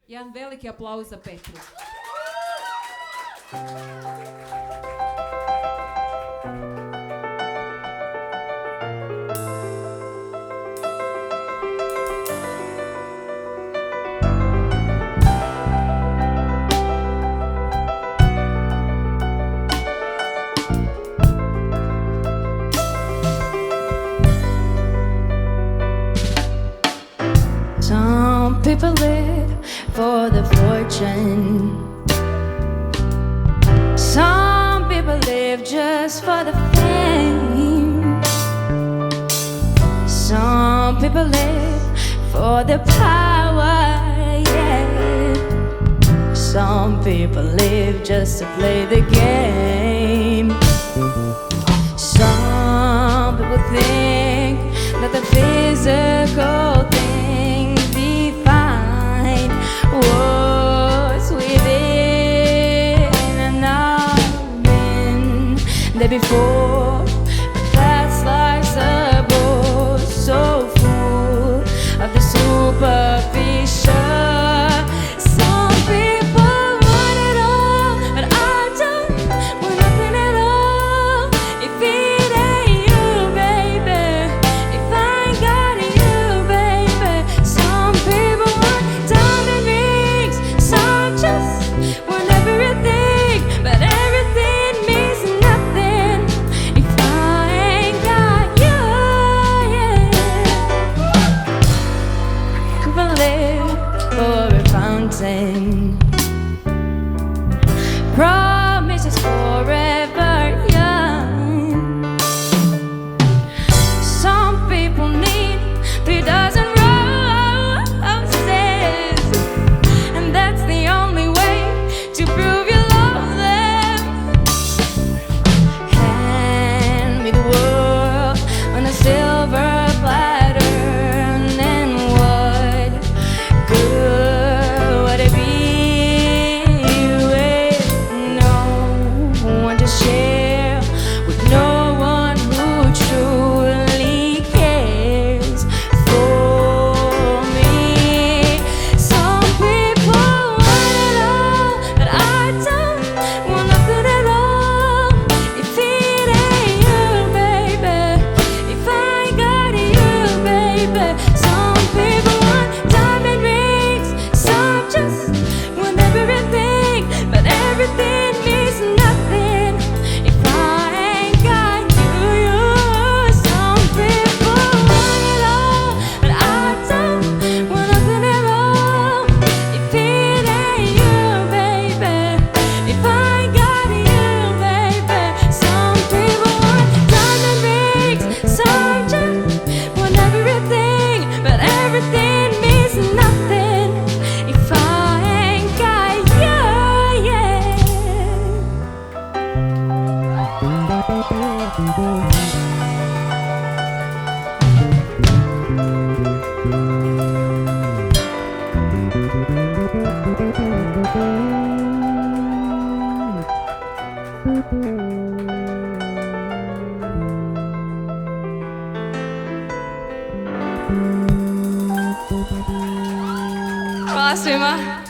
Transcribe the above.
Jedan veliki aplauz za Petru. Some people live for the fortune. Some people live just for the fame. Some people live for the power, yeah. Some people live just to play the game. Some people think that the physical things define what's within and not been there before. But that's life's a bore, so full of the superficial. Some people want it all, but I don't want nothing at all. If it ain't you, baby, if I ain't got you, baby. Some people want diamond rings, some just want everything, but everything means nothing if I ain't got you, yeah. People live for a fountain, promises forever young. Some people need 3 dozen roses, and that's the only way to prove you love them. Hand me the world on a silver platter, and what good would it be with no one to share, with no one who truly cares for me? Some people want it all, but I don't want nothing at all. If it ain't you, baby, if I ain't got you, baby. Some people want diamond rings, some just want everything, but everything means nothing if I ain't got you. Some people want it all, but I don't want nothing at all. If it ain't you, baby, if I ain't got you, baby. Some people want diamond rings, some just want everything, but everything means nothing if I ain't got you, yeah. Hvala svima.